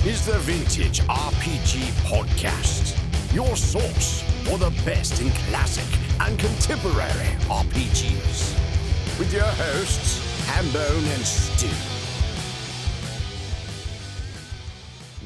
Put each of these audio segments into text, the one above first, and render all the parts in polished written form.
is the Vintage RPG Podcast, your source for the best in classic and contemporary RPGs. With your hosts, Hambone and Stu.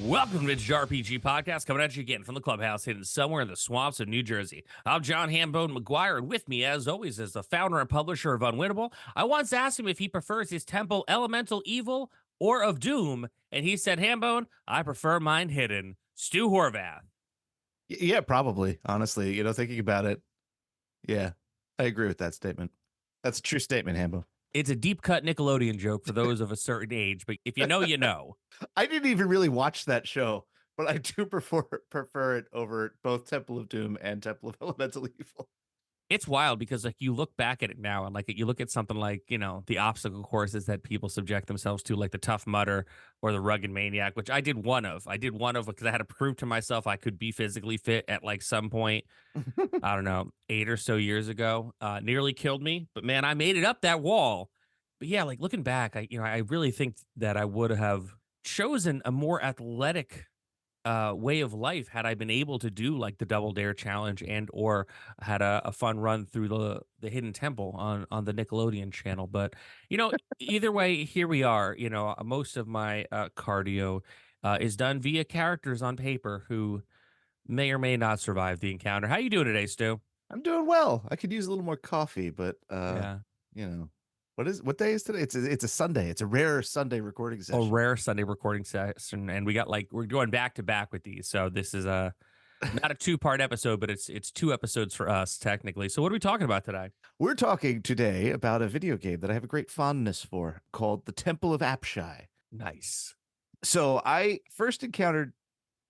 Welcome to Vintage RPG Podcast, coming at you again from the clubhouse hidden somewhere in the swamps of New Jersey. I'm John Hambone McGuire, and with me, as always, is the founder and publisher of Unwinnable. I once asked him if he prefers his temple elemental evil or of doom, and he said, Hambone, I prefer mine hidden. Stu Horvath. Yeah, probably. Honestly, thinking about it, yeah, I agree with that statement. That's a true statement, Hambo. It's a deep cut Nickelodeon joke for those of a certain age, but if you know, you know. I didn't even really watch that show, but I do prefer it over both Temple of Doom and Temple of Elemental Evil. It's wild because like you look back at it now and like you look at something like, the obstacle courses that people subject themselves to, like the Tough Mudder or the Rugged Maniac, which I did one of because I had to prove to myself I could be physically fit at like some point, I don't know, 8 or so years ago. Nearly killed me, but man, I made it up that wall. But yeah, like looking back, I really think that I would have chosen a more athletic way of life had I been able to do like the Double Dare challenge and or had a fun run through the Hidden Temple on the Nickelodeon channel. But either way, here we are. Most of my cardio is done via characters on paper who may or may not survive the encounter. How you doing today, Stu? I'm doing well. I could use a little more coffee, but Yeah. What day is today? It's a Sunday. It's a rare Sunday recording session. A rare Sunday recording session, and we're going back to back with these. So this is not a 2-part episode, but it's 2 episodes for us technically. So what are we talking about today? We're talking today about a video game that I have a great fondness for called the Temple of Apshai. Nice. So I first encountered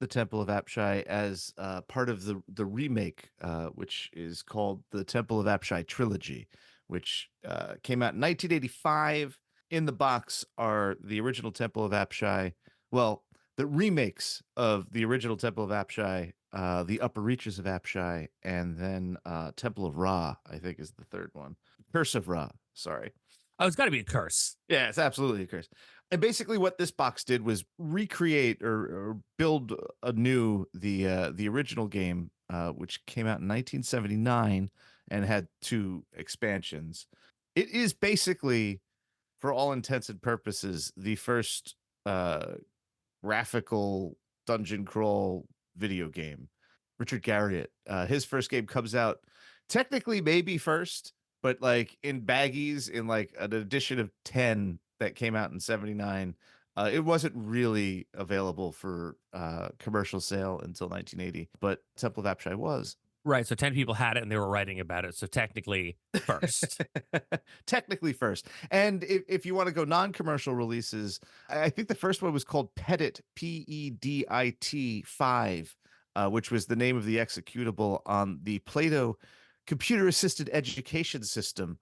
the Temple of Apshai as part of the remake, which is called the Temple of Apshai Trilogy, which came out in 1985. In the box are the original Temple of Apshai, well, the remakes of the original Temple of Apshai, the Upper Reaches of Apshai, and then Temple of Ra, I think is the third one. Curse of Ra, sorry. Oh, it's got to be a curse. Yeah, it's absolutely a curse. And basically what this box did was recreate or build anew the original game, which came out in 1979 and had 2 expansions. It is basically, for all intents and purposes, the first graphical dungeon crawl video game. Richard Garriott, his first game comes out technically maybe first, but like in baggies in like an edition of 10 that came out in 79. It wasn't really available for commercial sale until 1980, but Temple of Apshai was. Right. So 10 people had it and they were writing about it. So technically first. Technically first. And if you want to go non-commercial releases, I think the first one was called Pedit, Pedit 5, which was the name of the executable on the Plato computer-assisted education system,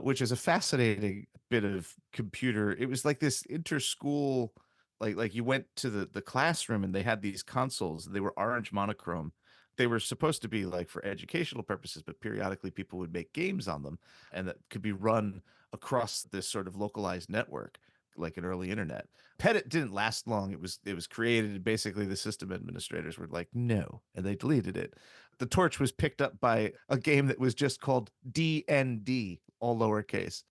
which is a fascinating bit of computer. It was like this inter-school, like you went to the classroom and they had these consoles. They were orange monochrome. They were supposed to be like for educational purposes, but periodically people would make games on them, and that could be run across this sort of localized network, like an early internet. Pedit didn't last long. It was created, and basically the system administrators were like, no, and they deleted it. The torch was picked up by a game that was just called DND, all lowercase.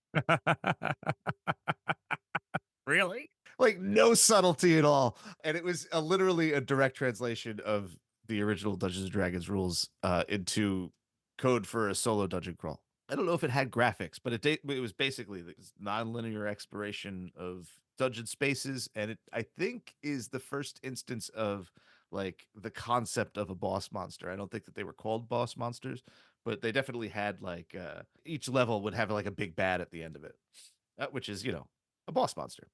Really? Like no subtlety at all. And it was literally a direct translation of the original Dungeons and Dragons rules into code for a solo dungeon crawl. I don't know if it had graphics, but it was basically this non-linear exploration of dungeon spaces, and it, I think, is the first instance of like the concept of a boss monster. I don't think that they were called boss monsters, but they definitely had like each level would have like a big bad at the end of it, which is a boss monster.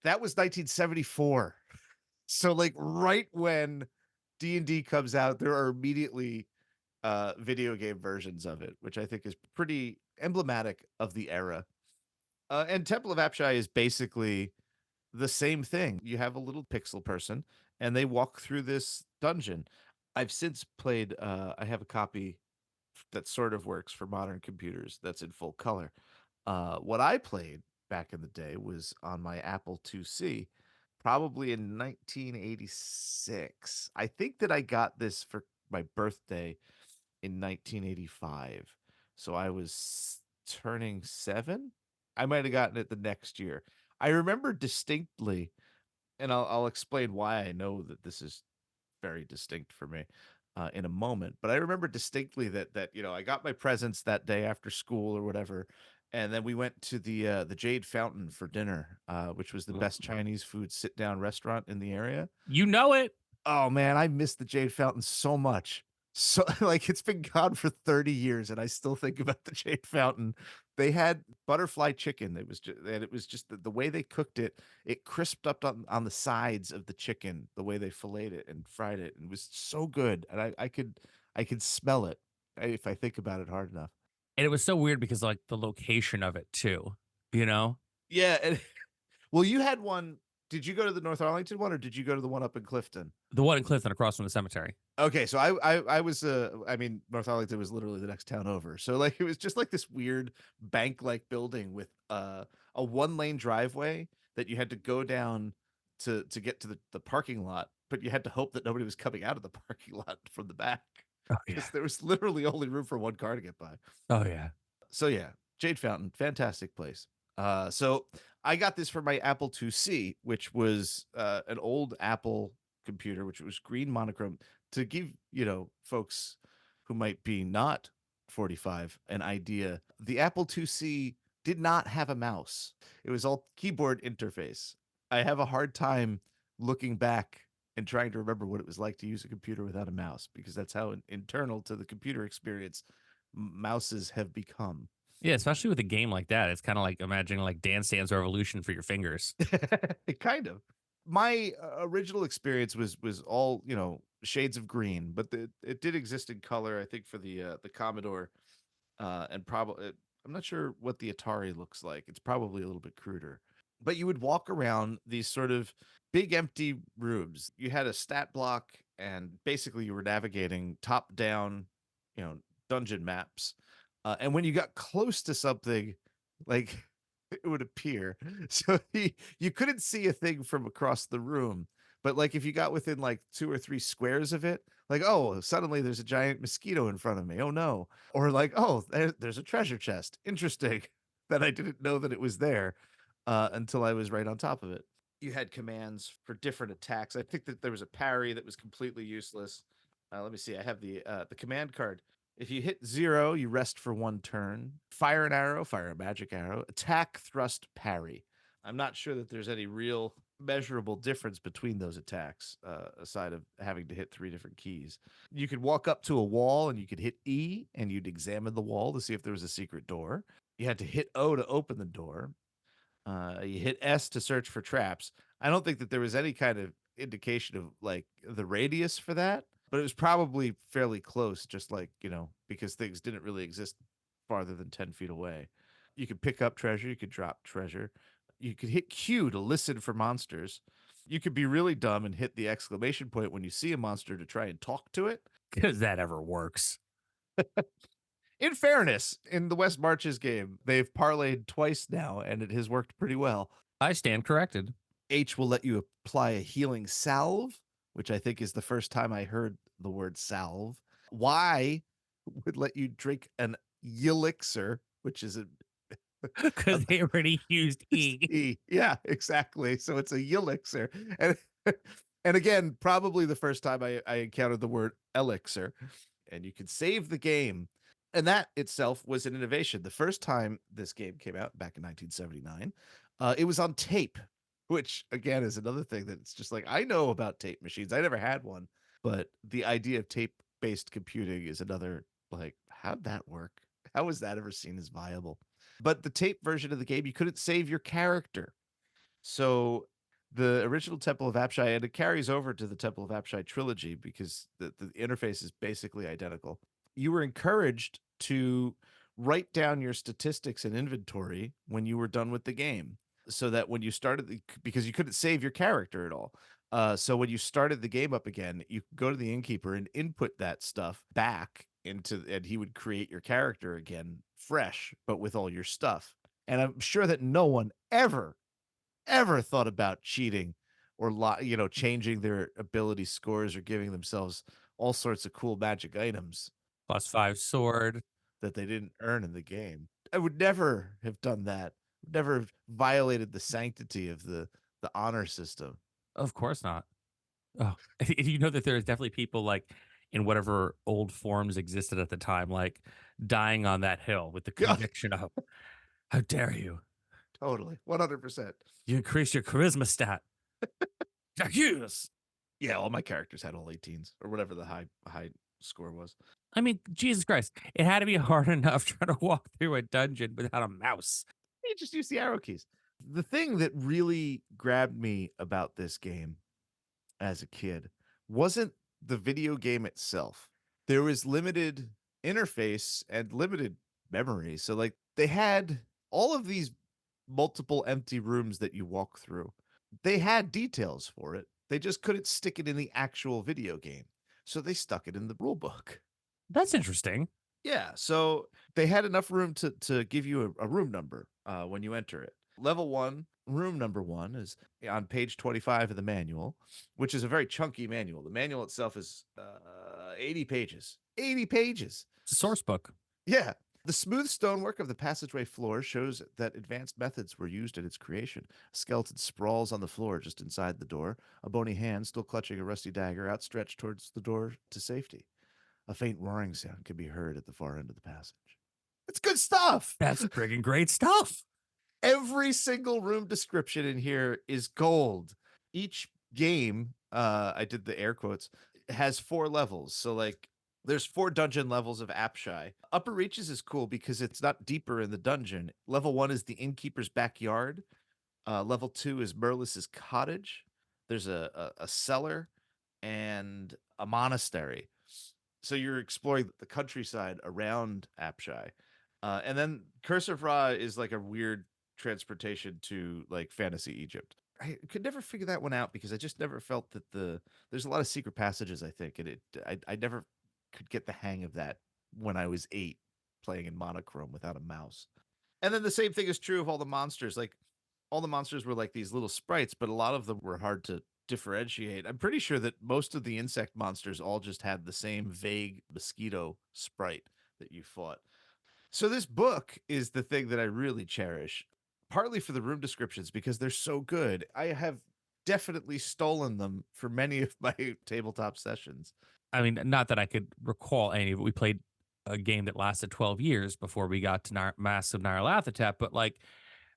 That was 1974. So like right when D&D comes out, there are immediately video game versions of it, which I think is pretty emblematic of the era. And Temple of Apshai is basically the same thing. You have a little pixel person, and they walk through this dungeon. I've since played, I have a copy that sort of works for modern computers that's in full color. What I played back in the day was on my Apple IIc, probably in 1986. I think that I got this for my birthday in 1985. So I was turning 7. I might have gotten it the next year. I remember distinctly, and I'll explain why I know that this is very distinct for me in a moment. But I remember distinctly that I got my presents that day after school or whatever, and then we went to the Jade Fountain for dinner, which was the best Chinese food sit down restaurant in the area. You know it. Oh man, I miss the Jade Fountain so much. So like it's been gone for 30 years and I still think about the Jade Fountain. They had butterfly chicken. It was just the way they cooked it. It crisped up on the sides of the chicken, the way they filleted it and fried it. And it was so good. And I could smell it if I think about it hard enough. And it was so weird because like the location of it too, you know? Yeah, and well, you had one. Did you go to the North Arlington one or did you go to the one up in Clifton? The one in Clifton across from the cemetery. Okay, so I was I mean North Arlington was literally the next town over. So like it was just like this weird bank-like building with a one-lane driveway that you had to go down to get to the parking lot, but you had to hope that nobody was coming out of the parking lot from the back Oh yeah. because there was literally only room for one car to get by. Oh yeah. So yeah, Jade Fountain, fantastic place. So I got this for my Apple IIc, which was an old Apple computer, which was green monochrome. To give folks who might be not 45 an idea, the Apple IIc did not have a mouse. It was all keyboard interface. I have a hard time looking back and trying to remember what it was like to use a computer without a mouse because that's how internal to the computer experience mouses have become. Yeah, especially with a game like that. It's kind of like imagining like Dance Dance Revolution for your fingers. Kind of. My original experience was all shades of green, but it did exist in color. I think for the Commodore, and probably I'm not sure what the Atari looks like. It's probably a little bit cruder. But you would walk around these sort of big empty rooms. You had a stat block, and basically you were navigating top down, dungeon maps. And when you got close to something, like it would appear. So you couldn't see a thing from across the room. But like if you got within like 2 or 3 squares of it, like, oh, suddenly there's a giant mosquito in front of me. Oh no. Or like, oh, there's a treasure chest. Interesting that I didn't know that it was there until I was right on top of it. You had commands for different attacks. I think that there was a parry that was completely useless. Let me see. I have the command card. If you hit 0, you rest for 1 turn. Fire an arrow, fire a magic arrow. Attack, thrust, parry. I'm not sure that there's any real measurable difference between those attacks, aside of having to hit 3 different keys. You could walk up to a wall and you could hit E and you'd examine the wall to see if there was a secret door. You had to hit O to open the door. You hit S to search for traps. I don't think that there was any kind of indication of like the radius for that, but it was probably fairly close, just like, because things didn't really exist farther than 10 feet away. You could pick up treasure, you could drop treasure. You could hit Q to listen for monsters. You could be really dumb and hit the exclamation point when you see a monster to try and talk to it. Because that ever works. In fairness, in the West Marches game, they've parlayed twice now, and it has worked pretty well. I stand corrected. H will let you apply a healing salve, which I think is the first time I heard the word salve. Y would let you drink an elixir, which is a Because they already used E. E. Yeah, exactly. So it's a elixir. And and again, probably the first time I encountered the word elixir. And you could save the game. And that itself was an innovation. The first time this game came out back in 1979, it was on tape, which again is another thing that it's just like, I know about tape machines. I never had one, but the idea of tape-based computing is another, like, how'd that work? How was that ever seen as viable? But the tape version of the game, you couldn't save your character. So the original Temple of Apshai, and it carries over to the Temple of Apshai trilogy because the interface is basically identical. You were encouraged to write down your statistics and inventory when you were done with the game, so that when you started, because you couldn't save your character at all. So when you started the game up again, you could go to the innkeeper and input that stuff back into, and he would create your character again fresh, but with all your stuff. And I'm sure that no one ever thought about cheating or changing their ability scores or giving themselves all sorts of cool magic items +5 sword. that they didn't earn in the game. I would never have done that. Never have violated the sanctity of the honor system. Of course not. Oh, you know that there's definitely people like in whatever old forms existed at the time, like dying on that hill with the Yeah, conviction of, how dare you? totally, 100%. You increase your charisma stat. Yes. Yeah, all my characters had all 18s or whatever the high score was. I mean, Jesus Christ, it had to be hard enough trying to walk through a dungeon without a mouse. You just use the arrow keys. The thing that really grabbed me about this game as a kid wasn't the video game itself. There was limited interface and limited memory. So like they had all of these multiple empty rooms that you walk through. They had details for it. They just couldn't stick it in the actual video game. So they stuck it in the rule book. That's interesting. Yeah, so they had enough room to give you a room number when you enter it. Level 1, room number 1 is on page 25 of the manual, which is a very chunky manual. The manual itself is 80 pages. 80 pages. It's a source book. Yeah. The smooth stonework of the passageway floor shows that advanced methods were used in its creation. A skeleton sprawls on the floor just inside the door, a bony hand still clutching a rusty dagger outstretched towards the door to safety. A faint roaring sound can be heard at the far end of the passage. It's good stuff. That's friggin' great stuff. Every single room description in here is gold. Each game, I did the air quotes, has 4 levels. So like there's 4 dungeon levels of Apshai. Upper Reaches is cool because it's not deeper in the dungeon. Level 1 is the innkeeper's backyard. Level 2 is Merlis's cottage. There's a cellar and a monastery. So you're exploring the countryside around Apshai. And then Curse of Ra is like a weird transportation to like fantasy Egypt. I could never figure that one out because I just never felt that there's a lot of secret passages, I think, and I never could get the hang of that when I was 8 playing in monochrome without a mouse. And then the same thing is true of all the monsters. Like all the monsters were like these little sprites, but a lot of them were hard to differentiate. I'm pretty sure that most of the insect monsters all just had the same vague mosquito sprite that you fought. So this book is the thing that I really cherish, partly for the room descriptions because they're so good. I have definitely stolen them for many of my tabletop sessions. I mean, not that I could recall any of it. We played a game that lasted 12 years before we got to Mass of Nyarlathotep, but like,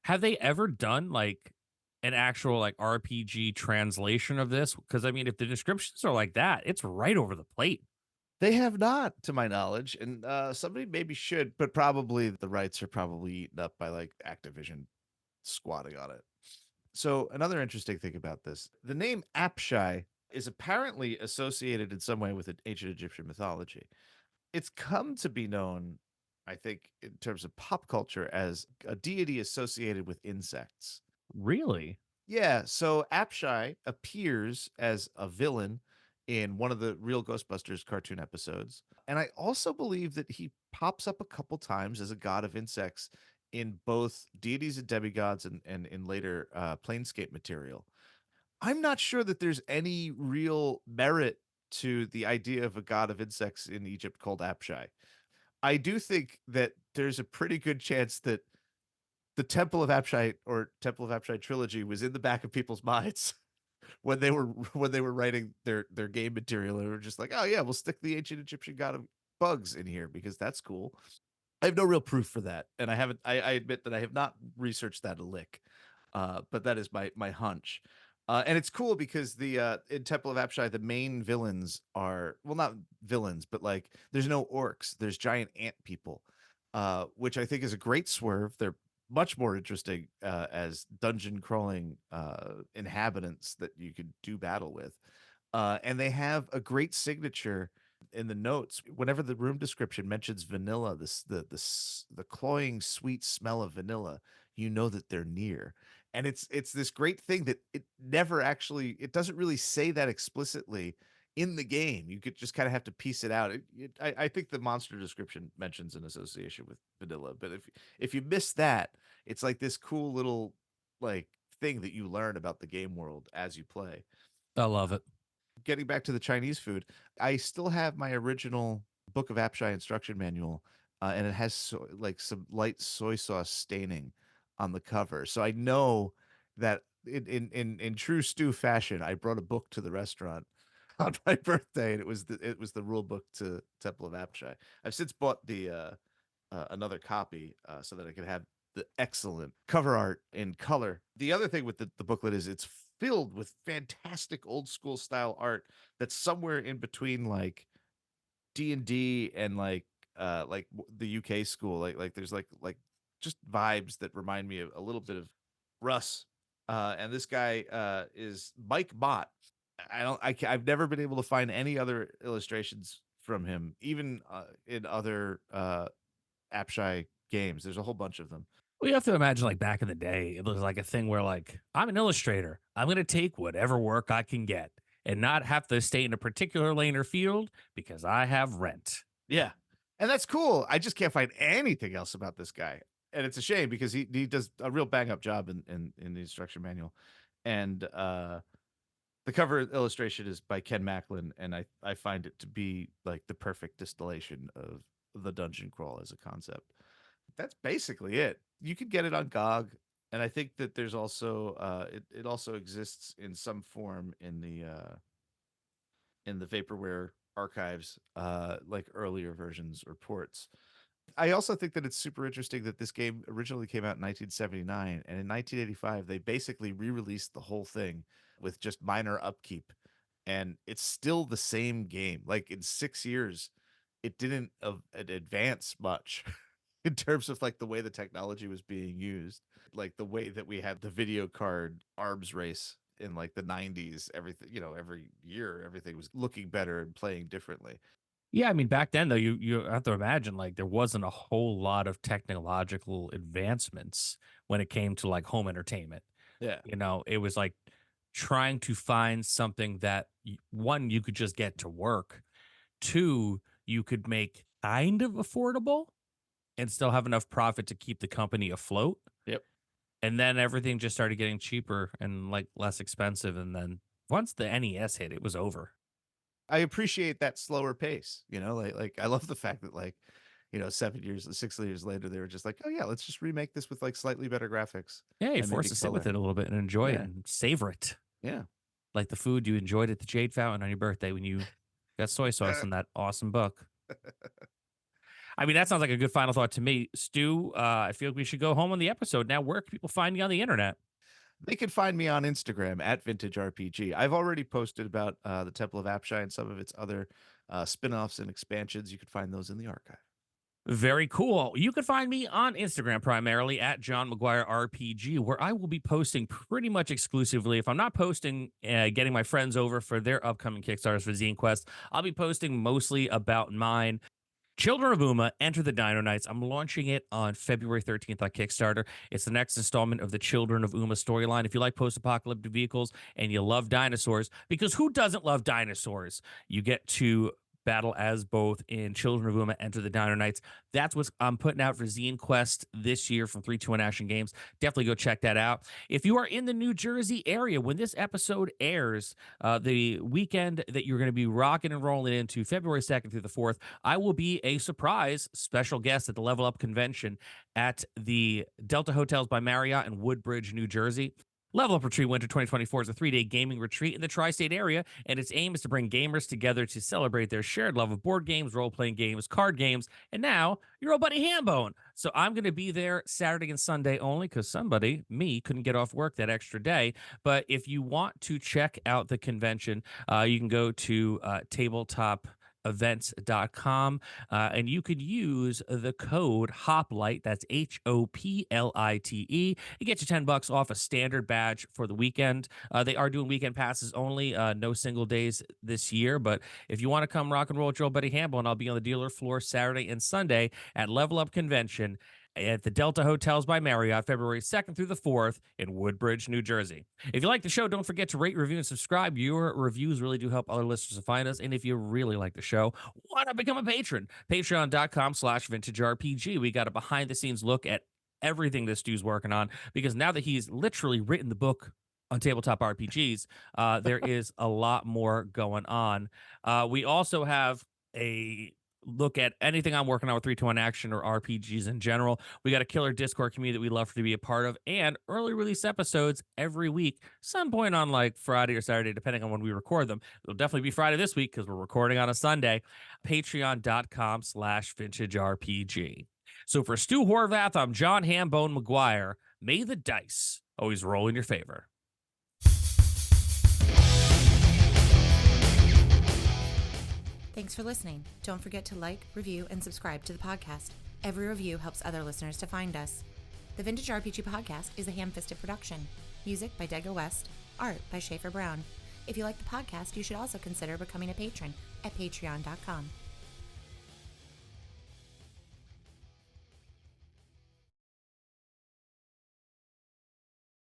have they ever done like an actual like RPG translation of this? Because I mean, if the descriptions are like that, it's right over the plate. They have not, to my knowledge, and somebody maybe should, but probably the rights are probably eaten up by like Activision squatting on it. So another interesting thing about this, the name Apshai is apparently associated in some way with ancient Egyptian mythology. It's come to be known, I think, in terms of pop culture as a deity associated with insects. Really? Yeah, so Apshai appears as a villain in one of the real Ghostbusters cartoon episodes. And I also believe that he pops up a couple times as a god of insects in both Deities and Demigods and in later Planescape material. I'm not sure that there's any real merit to the idea of a god of insects in Egypt called Apshai. I do think that there's a pretty good chance that the Temple of Apshai or Temple of Apshai Trilogy was in the back of people's minds when they were writing their game material. They were just like, oh yeah, we'll stick the ancient Egyptian god of bugs in here because that's cool. I have no real proof for that, and I haven't. I admit that I have not researched that a lick, but that is my hunch. And it's cool because the in Temple of Apshai, the main villains are, well, not villains, but like there's no orcs, there's giant ant people, which I think is a great swerve. They're much more interesting as dungeon crawling inhabitants that you could do battle with, and they have a great signature in the notes. Whenever the room description mentions vanilla, the cloying sweet smell of vanilla, you know that they're near. And it's this great thing that it doesn't really say that explicitly in the game. You could just kind of have to piece it out. I think the monster description mentions an association with vanilla, but if you miss that, it's like this cool little like thing that you learn about the game world as you play. I love it. Getting back to the Chinese food, I still have my original Book of Apshai instruction manual, and it has like some light soy sauce staining on the cover. So I know that in true stew fashion, I brought a book to the restaurant on my birthday, and it was the rule book to Temple of Apshai. I've since bought the another copy so that I could have the excellent cover art in color. The other thing with the booklet is it's filled with fantastic old school style art that's somewhere in between like D&D and the UK school. Like there's like just vibes that remind me of a little bit of Russ. And this guy is Mike Mott. I've never been able to find any other illustrations from him, even in other Apshai games. There's a whole bunch of them. Well, you have to imagine, like, back in the day, it was like a thing where, like, I'm an illustrator. I'm going to take whatever work I can get and not have to stay in a particular lane or field because I have rent. Yeah. And that's cool. I just can't find anything else about this guy. And it's a shame because he does a real bang up job in the instruction manual. And the cover illustration is by Ken Macklin, and I find it to be like the perfect distillation of the dungeon crawl as a concept. That's basically it. You could get it on GOG, and I think that there's also it also exists in some form in the vaporware archives, like earlier versions or ports. I also think that it's super interesting that this game originally came out in 1979, and in 1985 they basically re-released the whole thing with just minor upkeep, and it's still the same game. Like in 6 years, it didn't advance much in terms of like the way the technology was being used, like the way that we had the video card arms race in like the 90s. Everything, every year everything was looking better and playing differently. Yeah, I mean, back then, though, you have to imagine, like, there wasn't a whole lot of technological advancements when it came to, like, home entertainment. Yeah. It was like trying to find something that, one, you could just get to work, two, you could make kind of affordable and still have enough profit to keep the company afloat. Yep. And then everything just started getting cheaper and like less expensive. And then once the NES hit, it was over. I appreciate that slower pace, like I love the fact that 6 years later, they were just like, oh yeah, let's just remake this with like slightly better graphics. Yeah, you And forced maybe to sit with color. it a little bit and enjoy it Yeah. and savor it. Yeah. Like the food you enjoyed at the Jade Fountain on your birthday when you got soy sauce in that awesome book. I mean, that sounds like a good final thought to me. Stu, I feel like we should go home on the episode. Now, where can people find you on the internet? They can find me on Instagram at Vintage RPG. I've already posted about the Temple of Apshai and some of its other spin-offs and expansions. You can find those in the archive. Very cool. You can find me on Instagram primarily at John McGuire RPG, where I will be posting pretty much exclusively. If I'm not posting, getting my friends over for their upcoming Kickstarters for Zine Quest, I'll be posting mostly about mine. Children of Uma, Enter the Dino Knights. I'm launching it on February 13th on Kickstarter. It's the next installment of the Children of Uma storyline. If you like post-apocalyptic vehicles and you love dinosaurs, because who doesn't love dinosaurs? You get to battle as both in Children of Uma, Enter the Dino Knights. That's what I'm putting out for Zine Quest this year from 321 Action Games. Definitely go check that out. If you are in the New Jersey area when this episode airs, the weekend that you're going to be rocking and rolling into February 2nd through the 4th, I will be a surprise special guest at the Level Up Convention at the Delta Hotels by Marriott in Woodbridge, New Jersey. Level Up Retreat Winter 2024 is a 3-day gaming retreat in the tri-state area, and its aim is to bring gamers together to celebrate their shared love of board games, role-playing games, card games, and now your old buddy Hambone. So I'm going to be there Saturday and Sunday only because somebody, me, couldn't get off work that extra day. But if you want to check out the convention, you can go to tabletopevents.com and you could use the code HOPLIGHT. That's HOPLITE. You get you $10 off a standard badge for the weekend. They are doing weekend passes only, no single days this year. But if you want to come rock and roll with your old buddy Hamble, and I'll be on the dealer floor Saturday and Sunday at Level Up Convention at the Delta Hotels by Marriott, February 2nd through the 4th in Woodbridge, New Jersey. If you like the show, don't forget to rate, review, and subscribe. Your reviews really do help other listeners to find us. And if you really like the show, why not become a patron? Patreon.com/vintagerpg. We got a behind-the-scenes look at everything this dude's working on, because now that he's literally written the book on tabletop RPGs, there is a lot more going on. We also have a look at anything I'm working on with 321 Action or RPGs in general. We got a killer Discord community that we love to be a part of, and early release episodes every week, some point on like Friday or Saturday, depending on when we record them. It'll definitely be Friday this week because we're recording on a Sunday. Patreon.com/vintage RPG. So for Stu Horvath, I'm John Hambone McGuire. May the dice always roll in your favor. Thanks for listening. Don't forget to like, review, and subscribe to the podcast. Every review helps other listeners to find us. The Vintage RPG Podcast is a ham-fisted production. Music by Dego West. Art by Schaefer Brown. If you like the podcast, you should also consider becoming a patron at patreon.com.